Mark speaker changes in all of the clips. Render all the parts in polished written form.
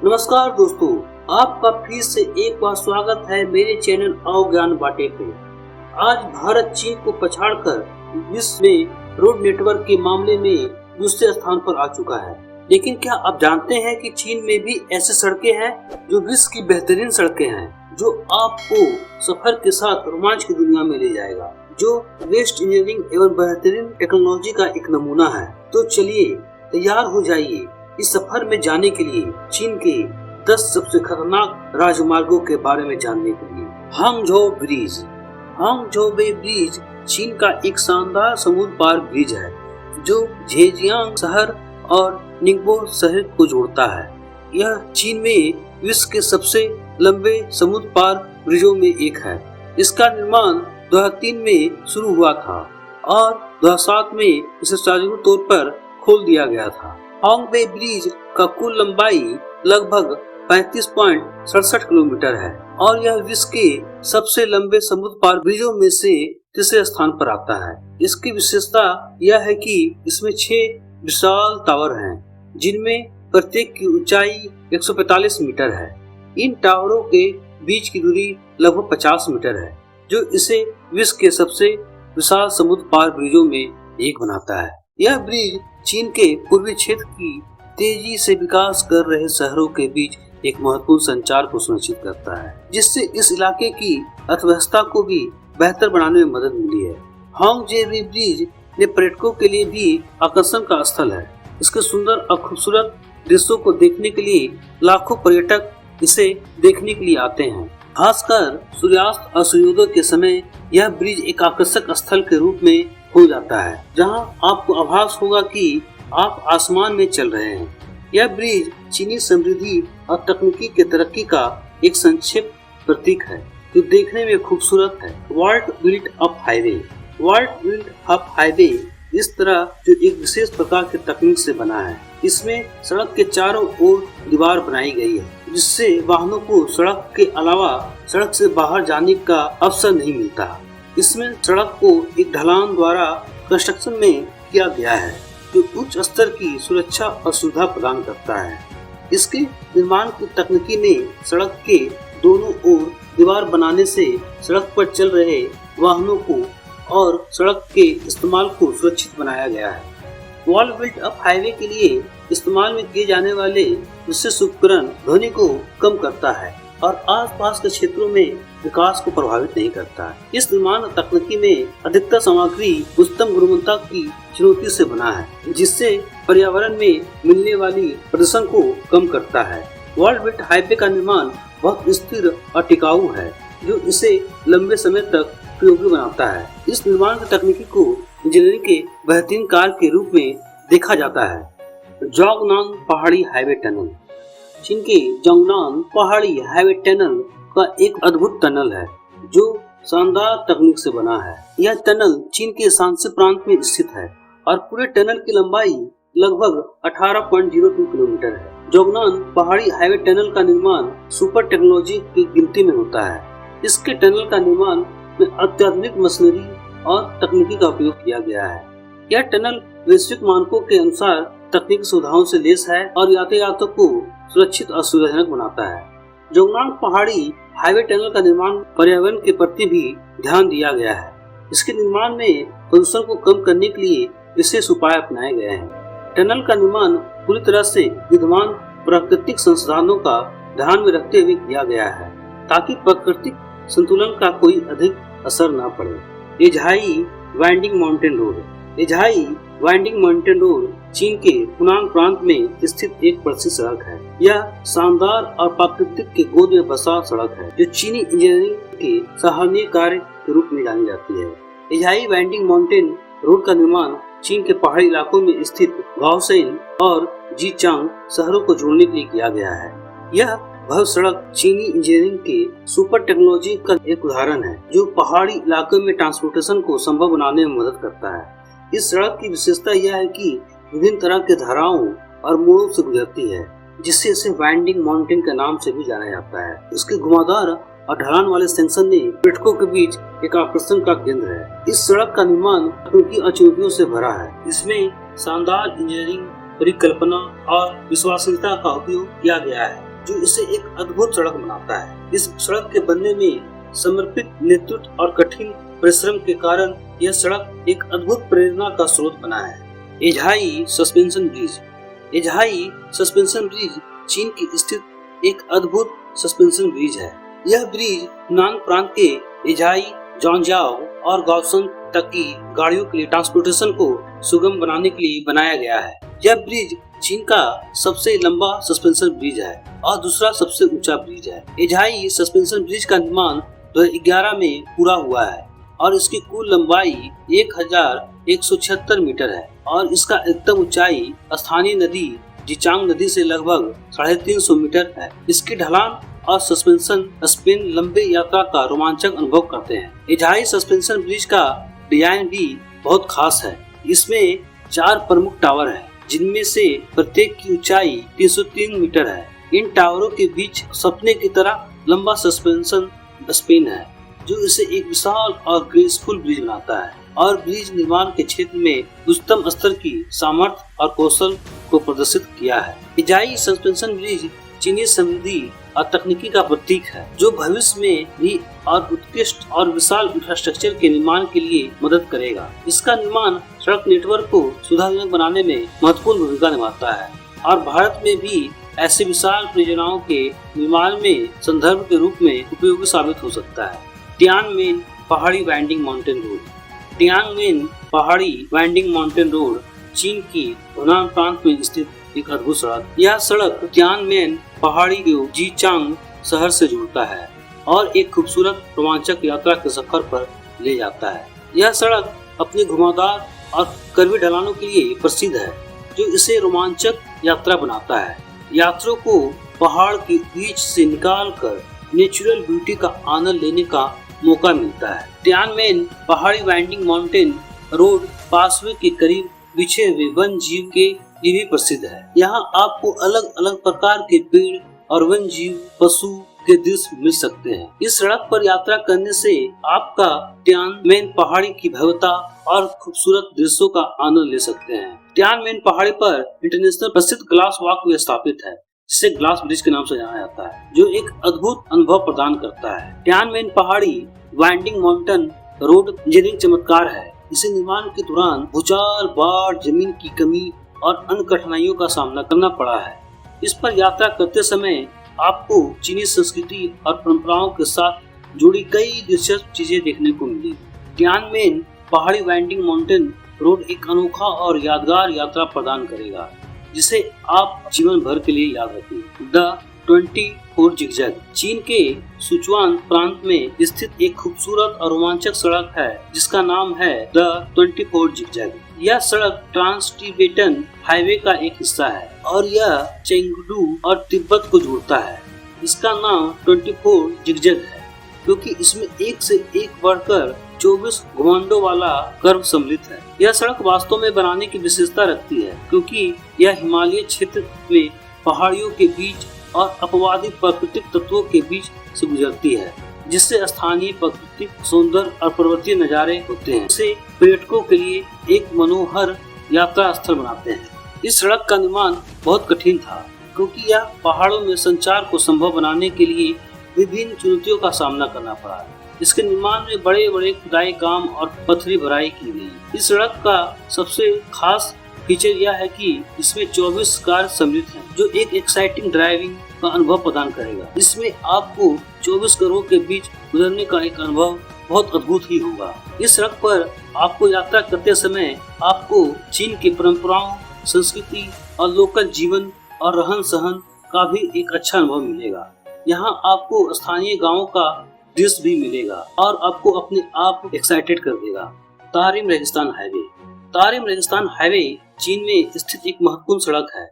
Speaker 1: नमस्कार दोस्तों, आपका फिर से एक बार स्वागत है मेरे चैनल आओ ज्ञान बाटे पे। आज भारत चीन को पछाड़कर विश्व में रोड नेटवर्क के मामले में दूसरे स्थान पर आ चुका है। लेकिन क्या आप जानते हैं कि चीन में भी ऐसी सड़कें हैं जो विश्व की बेहतरीन सड़कें हैं, जो आपको सफर के साथ रोमांच की दुनिया में ले जाएगा, जो वेस्ट इंजीनियरिंग एवं बेहतरीन टेक्नोलॉजी का एक नमूना है। तो चलिए तैयार हो जाइए इस सफर में जाने के लिए चीन के 10 सबसे खतरनाक राजमार्गों के बारे में जानने के लिए। Hangzhou bridge. हांगझोउ ब्रिज चीन का एक शानदार समुद्र पार ब्रिज है जो झेजियांग शहर और निंगबो शहर को जोड़ता है। यह चीन में विश्व के सबसे लंबे समुद्र पार ब्रिजों में एक है। इसका निर्माण 2003 में शुरू हुआ था और 2007 में इसे सार्वजनिक तौर पर खोल दिया गया था। हांगझोउ ब्रिज का कुल लंबाई लगभग 35.67 किलोमीटर है और यह विश्व के सबसे लंबे समुद्र पार ब्रिजों में से तीसरे स्थान पर आता है। इसकी विशेषता यह है कि इसमें 6 विशाल टावर हैं, जिनमें प्रत्येक की ऊंचाई 145 मीटर है। इन टावरों के बीच की दूरी लगभग 50 मीटर है, जो इसे विश्व के सबसे विशाल समुद्र पार ब्रिजों में एक बनाता है। यह ब्रिज चीन के पूर्वी क्षेत्र की तेजी से विकास कर रहे शहरों के बीच एक महत्वपूर्ण संचार को सुनिश्चित करता है, जिससे इस इलाके की अर्थव्यवस्था को भी बेहतर बनाने में मदद मिली है। हांगझोउ ब्रिज ने पर्यटकों के लिए भी आकर्षण का स्थल है। इसके सुंदर और खूबसूरत दृश्यों को देखने के लिए लाखों पर्यटक इसे देखने के लिए आते हैं। खासकर सूर्यास्त और सूर्योदय के समय यह ब्रिज एक आकर्षक स्थल के रूप में हो जाता है, जहां आपको आभास होगा कि आप आसमान में चल रहे हैं। यह ब्रिज चीनी समृद्धि और तकनीकी के तरक्की का एक संक्षिप्त प्रतीक है, जो देखने में खूबसूरत है। World built up highway. World built up highway इस तरह जो एक विशेष प्रकार की तकनीक से बना है। इसमें सड़क के चारों ओर दीवार बनाई गई है, जिससे वाहनों को सड़क के अलावा सड़क से बाहर जाने का अवसर नहीं मिलता। इसमें सड़क को एक ढलान द्वारा कंस्ट्रक्शन में किया गया है, जो उच्च स्तर की सुरक्षा और सुविधा प्रदान करता है। इसके निर्माण की तकनीकी ने सड़क के दोनों ओर दीवार बनाने से सड़क पर चल रहे वाहनों को और सड़क के इस्तेमाल को सुरक्षित बनाया गया है। वर्ल्ड बिल्ट अप हाईवे के लिए इस्तेमाल में किए जाने वाले विशेष उपकरण ध्वनि को कम करता है और आसपास के क्षेत्रों में विकास को प्रभावित नहीं करता है। इस निर्माण तकनीकी में अधिकतर सामग्री उच्चतम गुणवत्ता की चुनौती से बना है, जिससे पर्यावरण में मिलने वाली प्रदूषण को कम करता है। वर्ल्ड बिल्ट हाईवे का निर्माण बहुत स्थिर और टिकाऊ है, जो इसे लंबे समय तक उपयोगी बनाता है। इस निर्माण की तकनीकी को इंजीनियरिंग के बेहतरीन कार्य के रूप में देखा जाता है। जोंगनान पहाड़ी हाईवे टनल। चीन के जोंगनान पहाड़ी हाईवे टनल का एक अद्भुत टनल है, जो शानदार तकनीक से बना है। यह टनल चीन के शांसी प्रांत में स्थित है और पूरे टनल की लंबाई लगभग 18.02 किलोमीटर है। जोंगनान पहाड़ी हाईवे टनल का निर्माण सुपर टेक्नोलॉजी की गिनती में होता है। इसके टनल का निर्माण में अत्याधुनिक मशीनरी और तकनीकी का उपयोग किया गया है। यह टनल वैश्विक मानकों के अनुसार तकनीकी सुविधाओं से लैस है और यातायात को सुरक्षित और सुविधाजनक बनाता है। जोंगनान पहाड़ी हाईवे टनल का निर्माण पर्यावरण के प्रति भी ध्यान दिया गया है। इसके निर्माण में प्रदूषण को कम करने के लिए विशेष उपाय अपनाए गए हैं। टनल का निर्माण पूरी तरह से विद्यमान प्राकृतिक संसाधनों का ध्यान में रखते हुए किया गया है, ताकि प्राकृतिक संतुलन का कोई अधिक असर न पड़े। Aizhai winding mountain road. Aizhai winding mountain road चीन के हुनांग प्रांत में स्थित एक प्रसिद्ध सड़क है। यह शानदार और प्राकृतिक के गोद में बसा सड़क है, जो चीनी इंजीनियरिंग के सराहनीय कार्य के रूप में जानी जाती है। एझाई वाइंडिंग माउंटेन रोड का निर्माण चीन के पहाड़ी इलाकों में स्थित गाओसेन और जीचांग शहरों को जोड़ने के लिए किया गया है। यह भव्य सड़क चीनी इंजीनियरिंग के सुपर टेक्नोलॉजी का एक उदाहरण है, जो पहाड़ी इलाकों में ट्रांसपोर्टेशन को संभव बनाने में मदद करता है। इस सड़क की विशेषता यह है कि विभिन्न तरह के धाराओं और मोड़ों से गुजरती है, जिससे इसे वाइंडिंग माउंटेन के नाम से भी जाना जाता है। इसके घुमावदार और ढलान वाले सेक्शन ने पर्यटकों के बीच एक आकर्षण का केंद्र है। इस सड़क का निर्माण तकनीकी चुनौतियों से भरा है। इसमें शानदार इंजीनियरिंग परिकल्पना और विश्वसनीयता का उपयोग किया गया है। जो इसे एक अद्भुत सड़क बनाता है। इस सड़क के बनने में समर्पित नेतृत्व और कठिन परिश्रम के कारण यह सड़क एक अद्भुत प्रेरणा का स्रोत बना है। एझाई सस्पेंशन ब्रिज। एझाई सस्पेंशन ब्रिज चीन की स्थित एक अद्भुत सस्पेंशन ब्रिज है। यह ब्रिज नान प्रांत के एझाई, जॉन्जाओ और गाओसन तक की गाड़ियों के लिए ट्रांसपोर्टेशन को सुगम बनाने के लिए बनाया गया है। यह ब्रिज चीन का सबसे लंबा सस्पेंशन ब्रिज है और दूसरा सबसे ऊंचा ब्रिज है। एझाई सस्पेंशन ब्रिज का निर्माण 2011 में पूरा हुआ है और इसकी कुल लंबाई 1176 मीटर है और इसका अधिकतम ऊंचाई स्थानीय नदी जिचांग नदी से लगभग 350 मीटर है। इसकी ढलान और सस्पेंशन स्पेन लंबे यात्रा का रोमांचक अनुभव करते हैं। एझाई सस्पेंशन ब्रिज का डिजाइन भी बहुत खास है। इसमें 4 प्रमुख टावर हैं, जिनमें से प्रत्येक की ऊंचाई 303 मीटर है। इन टावरों के बीच सपने की तरह लंबा सस्पेंशन स्पेन है, जो इसे एक विशाल और ग्रेसफुल ब्रिज बनाता है और ब्रिज निर्माण के क्षेत्र में उच्चतम स्तर की सामर्थ्य और कौशल को प्रदर्शित किया है। एझाई सस्पेंशन ब्रिज चीनी समृद्धि और तकनीकी का प्रतीक है, जो भविष्य में भी और उत्कृष्ट और विशाल इंफ्रास्ट्रक्चर के निर्माण के लिए मदद करेगा। इसका निर्माण सड़क नेटवर्क को सुविधाजनक बनाने में महत्वपूर्ण भूमिका निभाता है और भारत में भी ऐसे विशाल परियोजनाओं के निर्माण में संदर्भ के रूप में उपयोगी साबित हो सकता है। टियानमेन पहाड़ी वाइंडिंग माउंटेन रोड। टियानमेन पहाड़ी वाइंडिंग माउंटेन रोड चीन की हुनान प्रांत में स्थित एक अद्भुत सड़क। यह सड़क टियानमेन पहाड़ी को जीचांग शहर से जोड़ता है और एक खूबसूरत रोमांचक यात्रा के सफर पर ले जाता है। यह सड़क अपनी घुमावदार और कर्वी ढलानों के लिए प्रसिद्ध है, जो इसे रोमांचक यात्रा बनाता है। यात्रियों को पहाड़ के बीच से निकालकर नेचुरल ब्यूटी का आनंद लेने का मौका मिलता है। टियानमेन पहाड़ी वाइंडिंग माउंटेन रोड पासवे के करीब बिछे हुए वन जीव के लिए भी प्रसिद्ध है। यहाँ आपको अलग अलग प्रकार के पेड़ और वन जीव पशु के दृश्य मिल सकते हैं। इस सड़क पर यात्रा करने से आपका टियानमेन पहाड़ी की भव्यता और खूबसूरत दृश्यों का आनंद ले सकते हैं। टियानमेन पहाड़ी पर इंटरनेशनल प्रसिद्ध ग्लास वॉकवे स्थापित है, जिसे ग्लास ब्रिज के नाम से जाना जाता है, जो एक अद्भुत अनुभव प्रदान करता है। टियानमेन पहाड़ी वाइंडिंग माउंटेन रोड इंजीनियरिंग चमत्कार है। इसे निर्माण के दौरान भूचाल, बाढ़, जमीन की कमी और अन्य कठिनाइयों का सामना करना पड़ा है। इस पर यात्रा करते समय आपको चीनी संस्कृति और परंपराओं के साथ जुड़ी कई दिलचस्प चीजें देखने को मिली। टियानमेन पहाड़ी वाइंडिंग माउंटेन रोड एक अनोखा और यादगार यात्रा प्रदान करेगा, जिसे आप जीवन भर के लिए याद रखेंगे। द 24 जिगजैग चीन के सिचुआन प्रांत में स्थित एक खूबसूरत और रोमांचक सड़क है, जिसका नाम है द 24 जिगजैग। यह सड़क ट्रांस टिबेटन हाईवे का एक हिस्सा है और यह चेंगडू और तिब्बत को जोड़ता है। इसका नाम 24 जिगजैग है क्योंकि इसमें एक से एक बढ़कर 24 घुमावों वाला कर्व सम्मिलित है। यह सड़क वास्तव में बनाने की विशेषता रखती है क्योंकि यह हिमालय क्षेत्र में पहाड़ियों के बीच और अपवादी प्राकृतिक तत्वों के बीच से गुजरती है, जिससे स्थानीय प्राकृतिक सौंदर्य और पर्वतीय नज़ारे होते हैं, इसे पर्यटकों के लिए एक मनोहर यात्रा स्थल बनाते हैं। इस सड़क का निर्माण बहुत कठिन था क्योंकि यह पहाड़ों में संचार को संभव बनाने के लिए विभिन्न चुनौतियों का सामना करना पड़ा। इसके निर्माण में बड़े बड़े खुदाई काम और पत्थरी भराई की गई। इस सड़क का सबसे खास फीचर यह है कि इसमें 24 कार सम्मिलित हैं, जो एक एक्साइटिंग ड्राइविंग का अनुभव प्रदान करेगा। इसमें आपको 24 कारों के बीच गुजरने का एक अनुभव बहुत अद्भुत ही होगा। इस सड़क पर आपको यात्रा करते समय आपको चीन की परंपराओं, संस्कृति और लोकल जीवन और रहन सहन का भी एक अच्छा अनुभव मिलेगा। यहाँ आपको स्थानीय गाँवों का दृश्य भी मिलेगा और आपको अपने आप एक्साइटेड कर देगा। तारिम रेगिस्तान हाईवे। तारिम रेगिस्तान हाईवे चीन में स्थित एक महत्वपूर्ण सड़क है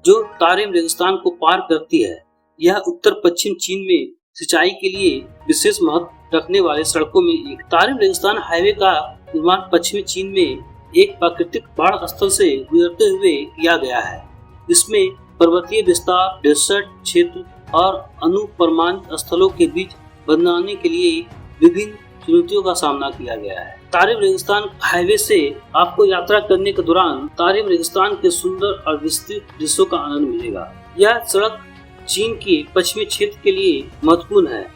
Speaker 1: जो तारिम रेगिस्तान को पार करती है। यह उत्तर पश्चिम चीन में सिंचाई के लिए विशेष महत्व रखने वाले सड़कों में एक। तारिम रेगिस्तान हाईवे का निर्माण पश्चिमी चीन में एक प्राकृतिक पहाड़ स्थल से गुजरते हुए किया गया है। इसमें पर्वतीय विस्तार, डेजर्ट क्षेत्र और अनुपरमाणित स्थलों के बीच बनाने के लिए विभिन्न चुनौतियों का सामना किया गया है। तारिम रेगिस्तान हाईवे से आपको यात्रा करने के दौरान तारिम रेगिस्तान के सुंदर और विस्तृत दृश्यों का आनंद मिलेगा। यह सड़क चीन के पश्चिमी क्षेत्र के लिए महत्वपूर्ण है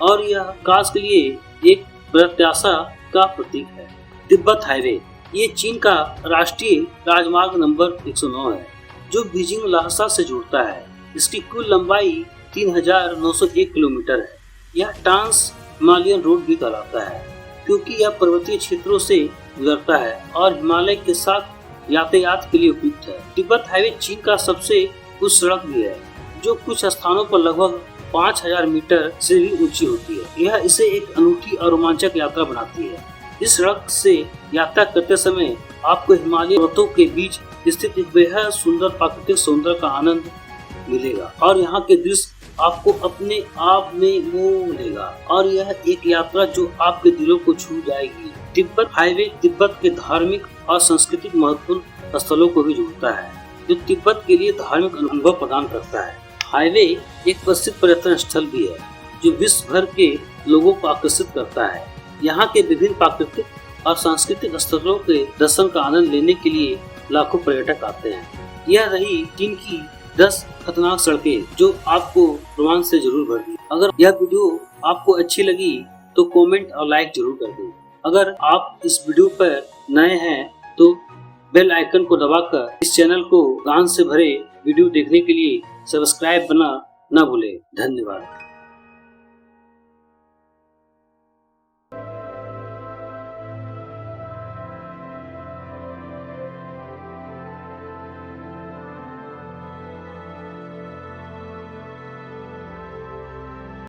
Speaker 1: और यह विकास के लिए एक प्रत्याशा का प्रतीक है। तिब्बत हाईवे ये चीन का राष्ट्रीय राजमार्ग नंबर 109 है जो बीजिंग लहासा से जुड़ता है। इसकी कुल लंबाई 3901 किलोमीटर है। यह ट्रांस हिमालयन रोड भी कहलाता है क्योंकि यह पर्वतीय क्षेत्रों से गुजरता है और हिमालय के साथ यातायात के लिए उपयुक्त है। तिब्बत हाईवे चीन का सबसे ऊंची सड़क भी है जो कुछ स्थानों पर लगभग 5000 मीटर से भी ऊंची होती है। यह इसे एक अनूठी और रोमांचक यात्रा बनाती है। इस सड़क से यात्रा करते समय आपको हिमालय पर्वतों के बीच स्थित एक बेहद सुंदर प्राकृतिक सौंदर्य का आनंद मिलेगा और यहाँ के दृश्य आपको अपने आप में मोह लेगा और यह एक यात्रा जो आपके दिलों को छू जाएगी। तिब्बत हाईवे तिब्बत के धार्मिक और सांस्कृतिक महत्वपूर्ण स्थलों को भी जोड़ता है जो तिब्बत के लिए धार्मिक अनुभव प्रदान करता है। हाईवे एक प्रसिद्ध पर्यटन स्थल भी है जो विश्व भर के लोगों को आकर्षित करता है। यहाँ के विभिन्न प्राकृतिक और सांस्कृतिक स्थलों के दर्शन का आनंद लेने के लिए लाखों पर्यटक आते हैं। यह रही चीन की 10 खतरनाक सड़कें जो आपको रोमांच से जरूर भर दी। अगर यह वीडियो आपको अच्छी लगी तो कमेंट और लाइक जरूर कर दें। अगर आप इस वीडियो पर नए हैं तो बेल आइकन को दबाकर इस चैनल को ज्ञान से भरे वीडियो देखने के लिए सब्सक्राइब करना न भूलें। धन्यवाद।